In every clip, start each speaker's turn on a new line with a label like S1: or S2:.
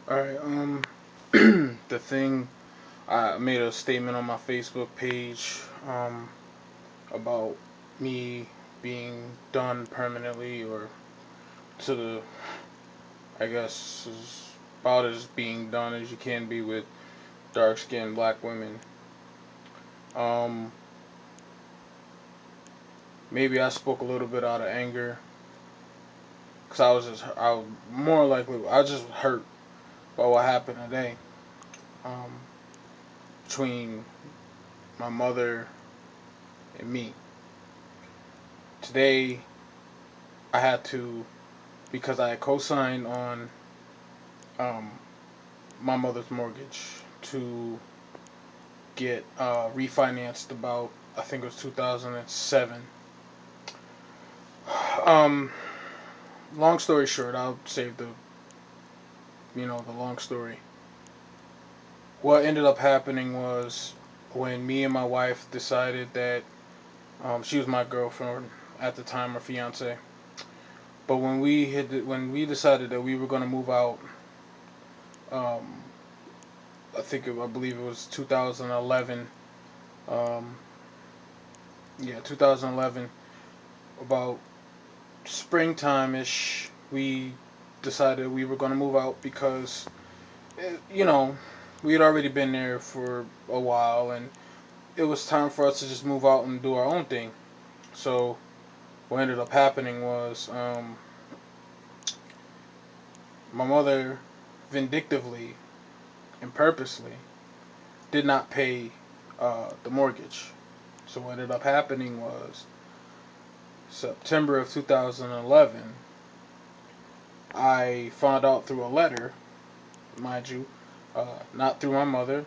S1: Alright, the thing, I made a statement on my Facebook page, about me being done permanently, or to the, I guess, as about as being done as you can be with dark skinned black women. Um, Maybe I spoke a little bit out of anger, because I was more likely, I was just hurt by what happened today, um, between my mother and me. Today, I had to, because I co-signed on um, my mother's mortgage to get refinanced about, I think it was 2007. Um, Long story short, I'll save the long story. What ended up happening was when me and my wife decided that she was my girlfriend at the time, or fiance. But when we decided that we were gonna move out, um, I believe it was 2011. Um, yeah, 2011. About springtime ish, we decided we were gonna move out because, you know, we had already been there for a while, and it was time for us to just move out and do our own thing. So what ended up happening was, my mother vindictively and purposely did not pay the mortgage. So what ended up happening was September of 2011, I found out through a letter, mind you, not through my mother,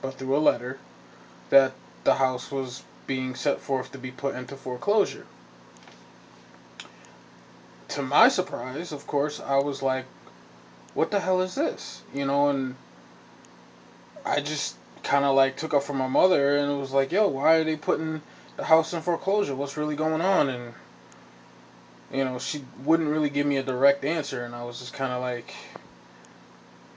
S1: but through a letter, that the house was being set forth to be put into foreclosure. To my surprise, of course, I was like, what the hell is this? And I just kind of like took up from my mother, and it was like, yo, why are they putting the house in foreclosure? What's really going on? And she wouldn't really give me a direct answer, and I was just kind of like,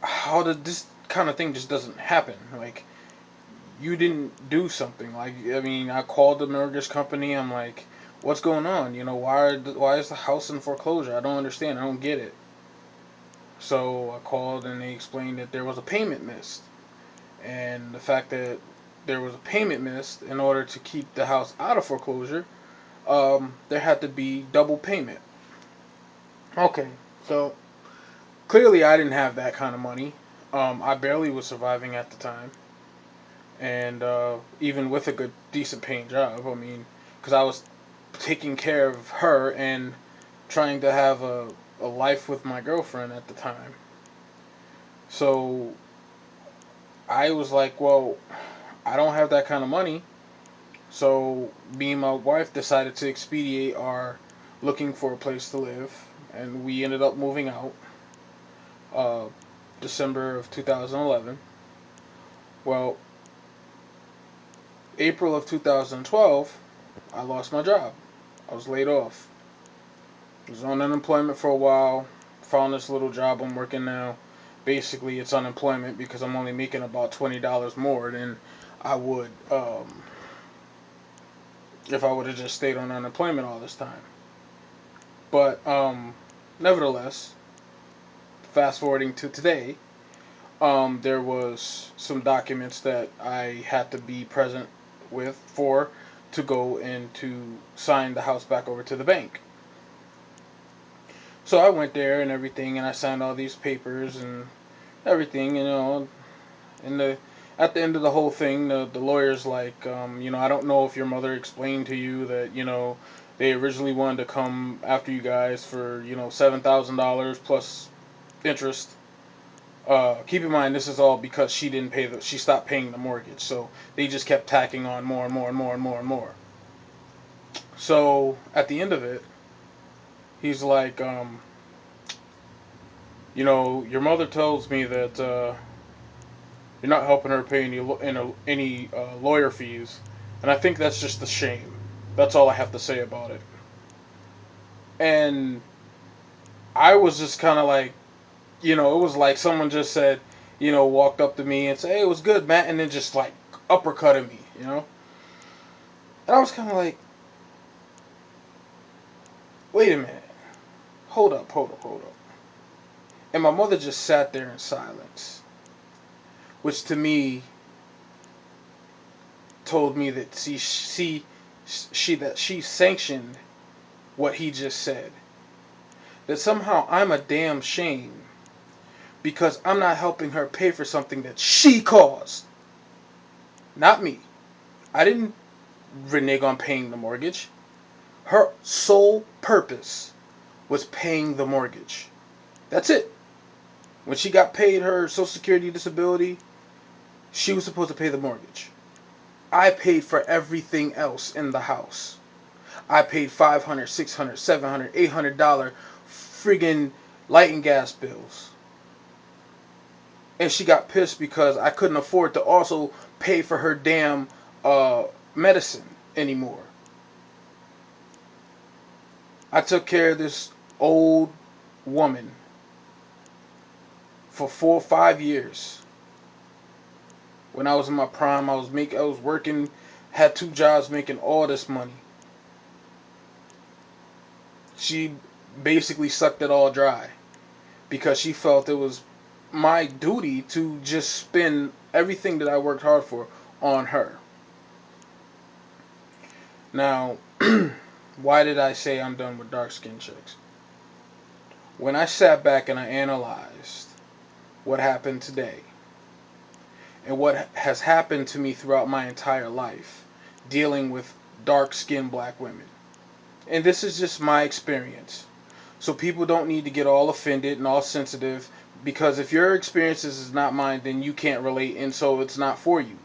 S1: how did this kind of thing just doesn't happen? Like, you didn't do something. Like, I mean, I called the mortgage company. I'm like, what's going on? Why is the house in foreclosure? I don't understand. I don't get it. So I called, and they explained that there was a payment missed, and the fact that there was a payment missed, in order to keep the house out of foreclosure, there had to be double payment. Okay, so clearly I didn't have that kind of money. I barely was surviving at the time, and even with a good, decent paying job, I mean, because I was taking care of her and trying to have a life with my girlfriend at the time. So I was like, well, I don't have that kind of money. So me and my wife decided to expedite our looking for a place to live, and we ended up moving out, uh, December of 2011. Well, April of 2012, I lost my job. I was laid off. I was on unemployment for a while. Found this little job I'm working now. Basically, it's unemployment because I'm only making about $20 more than I would, if I would have just stayed on unemployment all this time. But nevertheless, fast forwarding to today, there was some documents that I had to be present with for to go and to sign the house back over to the bank. So I went there and everything, and I signed all these papers and everything, and at the end of the whole thing, the lawyer's like, I don't know if your mother explained to you that they originally wanted to come after you guys for $7,000 plus interest. Keep in mind, this is all because she stopped paying the mortgage, so they just kept tacking on more and more and more and more and more. So at the end of it, he's like, your mother tells me that you're not helping her pay any lawyer fees, and I think that's just a shame. That's all I have to say about it. And I was just kind of like, It was like someone just said, walked up to me and said, "Hey, it was good, Matt," and then just like uppercutted me. And I was kind of like, wait a minute, hold up. And my mother just sat there in silence, which to me told me that she sanctioned what he just said. That somehow I'm a damn shame because I'm not helping her pay for something that she caused, not me. I didn't renege on paying the mortgage. Her sole purpose was paying the mortgage. That's it. When she got paid her Social Security disability, she was supposed to pay the mortgage. I paid for everything else in the house. I paid $500, $600, $700, $800 friggin' light and gas bills. And she got pissed because I couldn't afford to also pay for her damn uh, medicine anymore. I took care of this old woman for 4 or 5 years. When I was in my prime, I was working, had 2 jobs, making all this money. She basically sucked it all dry because she felt it was my duty to just spend everything that I worked hard for on her. Now, why did I say I'm done with dark skinned chicks? When I sat back and I analyzed what happened today and what has happened to me throughout my entire life dealing with dark skinned black women, and this is just my experience. So people don't need to get all offended and all sensitive because if your experiences is not mine, then you can't relate and so it's not for you.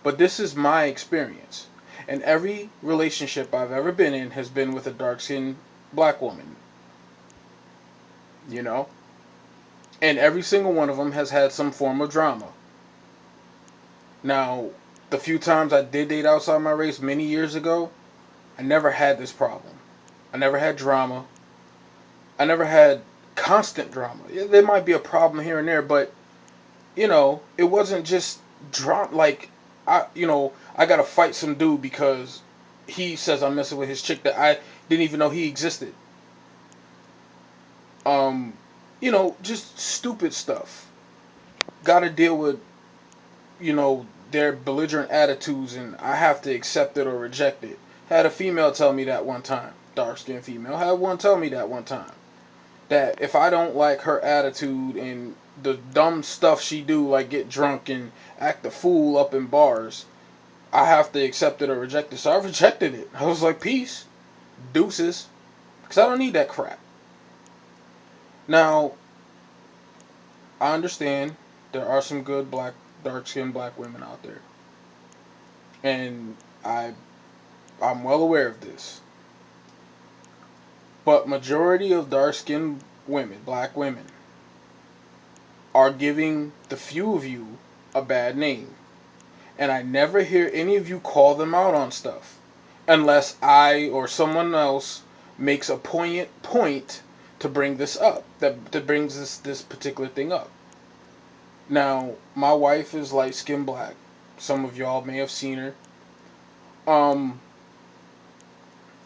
S1: But this is my experience. And every relationship I've ever been in has been with a dark skinned black woman, you know? And every single one of them has had some form of drama. Now, the few times I did date outside my race many years ago, I never had this problem. I never had drama. I never had constant drama. Yeah, there might be a problem here and there, but it wasn't just drama. Like I gotta fight some dude because he says I'm messing with his chick that I didn't even know he existed. Um, just stupid stuff. Got to deal with their belligerent attitudes, and I have to accept it or reject it. Had a female tell me that one time, dark skinned female. Had one tell me that one time that if I don't like her attitude and the dumb stuff she do, like get drunk and act a fool up in bars, I have to accept it or reject it. So I rejected it. I was like, peace, deuces, because I don't need that crap. Now, I understand there are some good dark skinned black women out there, and I'm well aware of this. But majority of dark skinned women, black women, are giving the few of you a bad name. And I never hear any of you call them out on stuff unless I or someone else makes a poignant point to bring this up, that brings this particular thing up. Now, my wife is light skinned black. Some of y'all may have seen her. Um,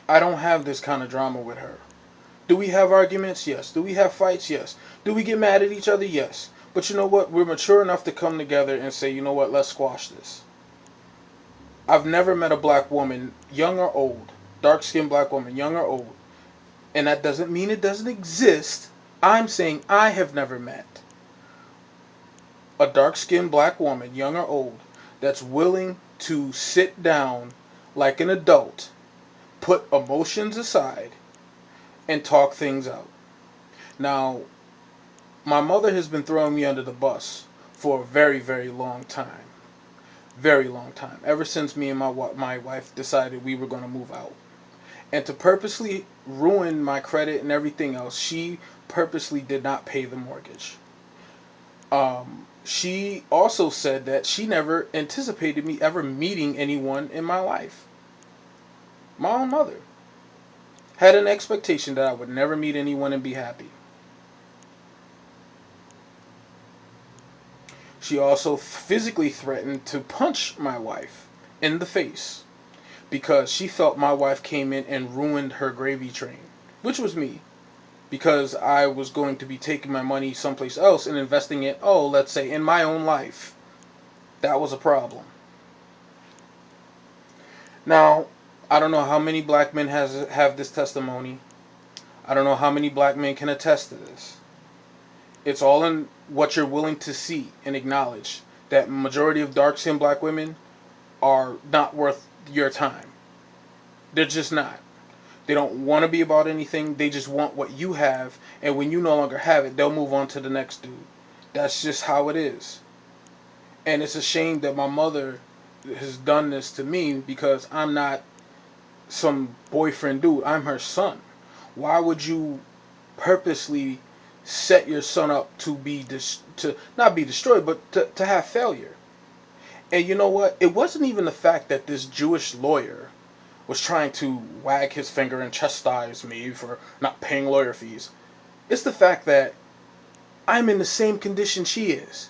S1: I don't have this kind of drama with her. Do we have arguments? Yes. Do we have fights? Yes. Do we get mad at each other? Yes. But you know what? We're mature enough to come together and say, you know what? Let's squash this. I've never met a black woman, young or old, dark skinned black woman, young or old, and that doesn't mean it doesn't exist. I'm saying I have never met a dark skinned black woman, young or old, that's willing to sit down like an adult, put emotions aside, and talk things out. Now, my mother has been throwing me under the bus for a very, very long time. Very long time. Ever since me and my wife decided we were going to move out. And to purposely ruin my credit and everything else, she purposely did not pay the mortgage. She also said that she never anticipated me ever meeting anyone in my life. My own mother had an expectation that I would never meet anyone and be happy. She also physically threatened to punch my wife in the face because she felt my wife came in and ruined her gravy train, which was me, because I was going to be taking my money someplace else and investing it, oh, let's say, in my own life. That was a problem. Now, I don't know how many black men have this testimony. I don't know how many black men can attest to this. It's all in what you're willing to see and acknowledge that majority of dark-skinned black women are not worth your time. They're just not. They don't want to be about anything. They just want what you have, and when you no longer have it, they'll move on to the next dude. That's just how it is. And it's a shame that my mother has done this to me because I'm not some boyfriend dude. I'm her son. Why would you purposely set your son up to be to not be destroyed, but to have failure? And you know what? It wasn't even the fact that this Jewish lawyer was trying to wag his finger and chastise me for not paying lawyer fees. It's the fact that I'm in the same condition she is.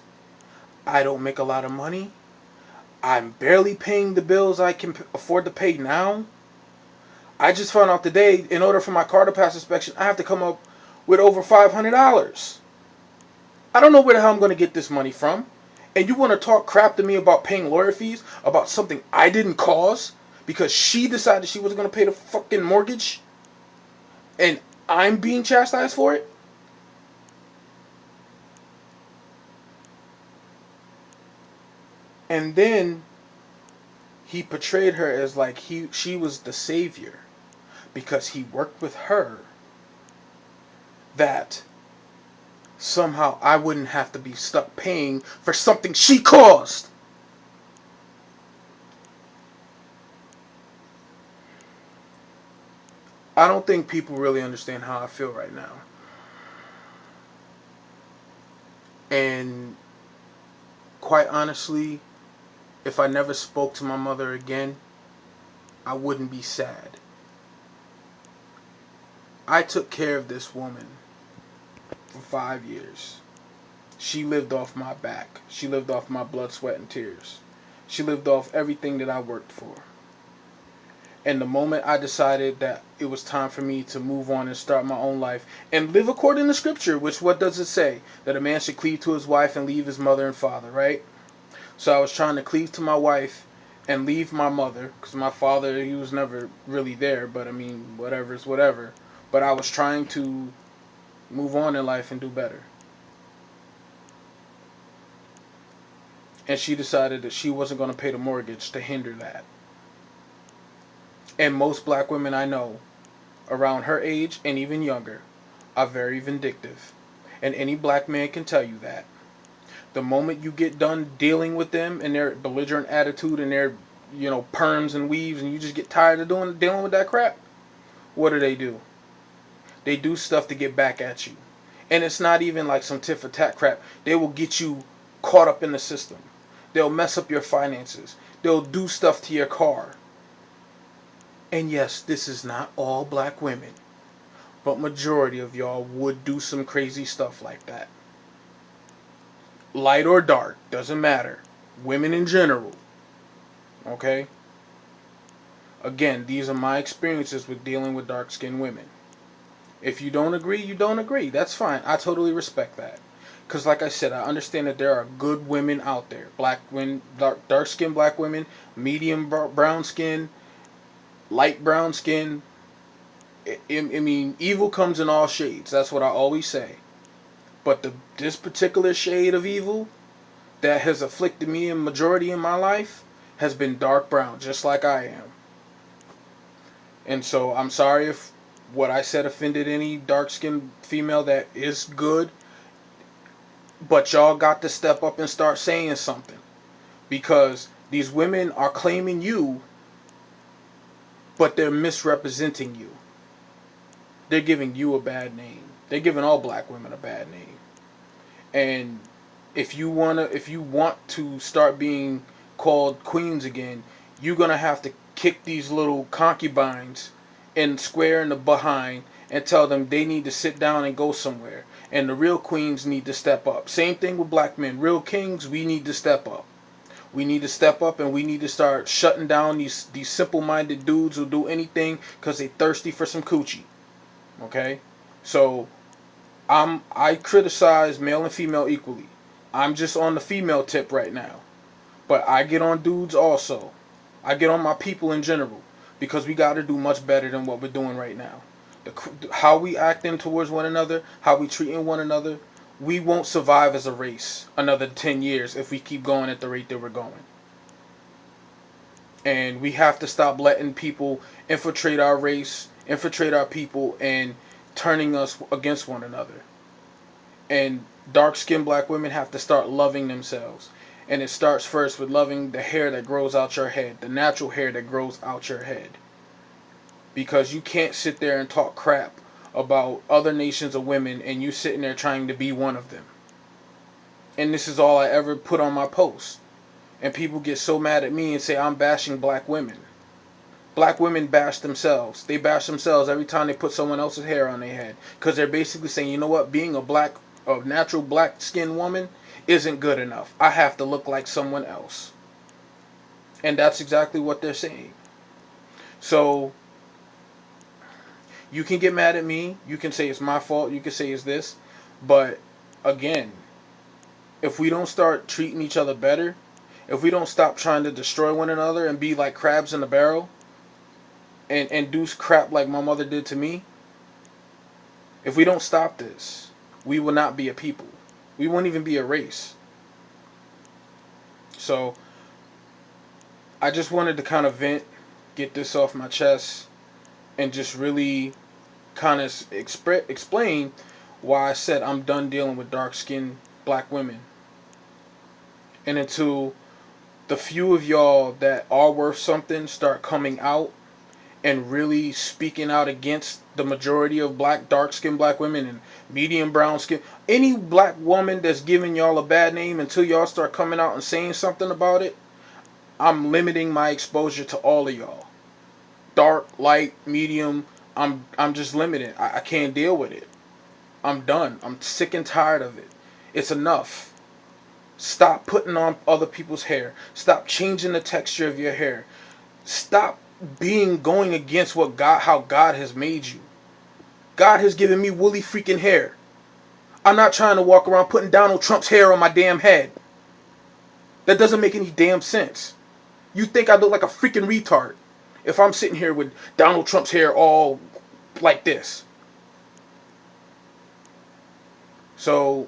S1: I don't make a lot of money. I'm barely paying the bills I can afford to pay now. I just found out today, in order for my car to pass inspection, I have to come up with over $500. I don't know where the hell I'm going to get this money from. And you want to talk crap to me about paying lawyer fees about something I didn't cause because she decided she was going to pay the fucking mortgage and I'm being chastised for it? And then he portrayed her as like she was the savior because he worked with her, that somehow I wouldn't have to be stuck paying for something she caused. I don't think people really understand how I feel right now. And quite honestly, if I never spoke to my mother again, I wouldn't be sad. I took care of this woman for 5 years. She lived off my back. She lived off my blood, sweat, and tears. She lived off everything that I worked for. And the moment I decided that it was time for me to move on and start my own life and live according to scripture, which what does it say? That a man should cleave to his wife and leave his mother and father, right? So I was trying to cleave to my wife and leave my mother, because my father, he was never really there, but I mean, whatever is whatever. But I was trying to move on in life and do better. And she decided that she wasn't going to pay the mortgage to hinder that. And most black women I know around her age and even younger are very vindictive. And any black man can tell you that. The moment you get done dealing with them and their belligerent attitude and their, perms and weaves, and you just get tired of dealing with that crap, what do? They do stuff to get back at you. And it's not even like some tit for tat crap. They will get you caught up in the system. They'll mess up your finances. They'll do stuff to your car. And yes, this is not all black women, but majority of y'all would do some crazy stuff like that. Light or dark, doesn't matter. Women in general, okay? Again, these are my experiences with dealing with dark-skinned women. If you don't agree, you don't agree. That's fine. I totally respect that. Because like I said, I understand that there are good women out there. Black women, dark-skinned black women, medium brown skin, light brown skin. I mean, evil comes in all shades. That's what I always say. But this particular shade of evil that has afflicted me in majority in my life has been dark brown, just like I am. And so I'm sorry if what I said offended any dark skinned female that is good, but y'all got to step up and start saying something. Because these women are claiming you, but they're misrepresenting you. They're giving you a bad name. They're giving all black women a bad name. And if you want to start being called queens again, you're gonna have to kick these little concubines and square in the behind and tell them they need to sit down and go somewhere. And the real queens need to step up. Same thing with black men. Real kings, we need to step up. We need to step up and we need to start shutting down these simple-minded dudes who do anything because they thirsty for some coochie. Okay? So I criticize male and female equally. I'm just on the female tip right now. But I get on dudes also. I get on my people in general because we got to do much better than what we're doing right now. How we acting towards one another, how we treating one another, we won't survive as a race another 10 years if we keep going at the rate that we're going. And we have to stop letting people infiltrate our race, infiltrate our people, and turning us against one another. And dark skinned black women have to start loving themselves. And it starts first with loving the hair that grows out your head, the natural hair that grows out your head. Because you can't sit there and talk crap about other nations of women and you sitting there trying to be one of them. And this is all I ever put on my posts. And people get so mad at me and say I'm bashing black women. Black women bash themselves. They bash themselves every time they put someone else's hair on their head. Because they're basically saying, you know what, being a natural black skinned woman isn't good enough. I have to look like someone else. And that's exactly what they're saying. So you can get mad at me. You can say it's my fault. You can say it's this. But again, if we don't start treating each other better, if we don't stop trying to destroy one another and be like crabs in a barrel and do crap like my mother did to me, if we don't stop this, we will not be a people. We won't even be a race. So I just wanted to kind of vent, get this off my chest, and just really kind of explain why I said I'm done dealing with dark skinned black women. And until the few of y'all that are worth something start coming out and really speaking out against the majority of dark skinned black women and medium brown skin, any black woman that's giving y'all a bad name, until y'all start coming out and saying something about it, I'm limiting my exposure to all of y'all. Dark, light, medium, I'm just limited. I can't deal with it. I'm done. I'm sick and tired of it. It's enough. Stop putting on other people's hair. Stop changing the texture of your hair. Stop going against how God has made you. God has given me woolly freaking hair. I'm not trying to walk around putting Donald Trump's hair on my damn head. That doesn't make any damn sense. You think I look like a freaking retard if I'm sitting here with Donald Trump's hair all like this. So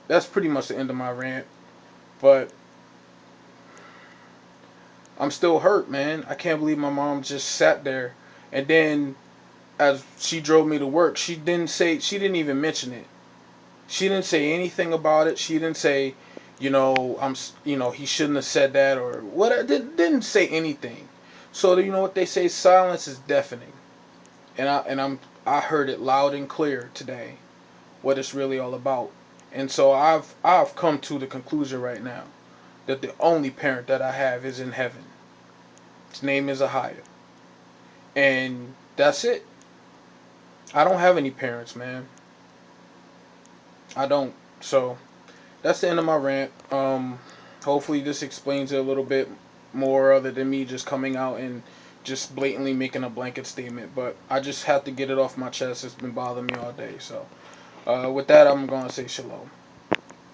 S1: that's pretty much the end of my rant. But I'm still hurt, man. I can't believe my mom just sat there and then as she drove me to work, she didn't even mention it. She didn't say anything about it. She didn't say, he shouldn't have said that or what. Didn't say anything. So you know what they say? Silence is deafening, I heard it loud and clear today. What it's really all about. And so I've come to the conclusion right now that the only parent that I have is in heaven. His name is Ahia, and that's it. I don't have any parents, man. I don't. So that's the end of my rant. Hopefully this explains it a little bit more other than me just coming out and just blatantly making a blanket statement. But I just have to get it off my chest. It's been bothering me all day. So with that, I'm gonna say shalom.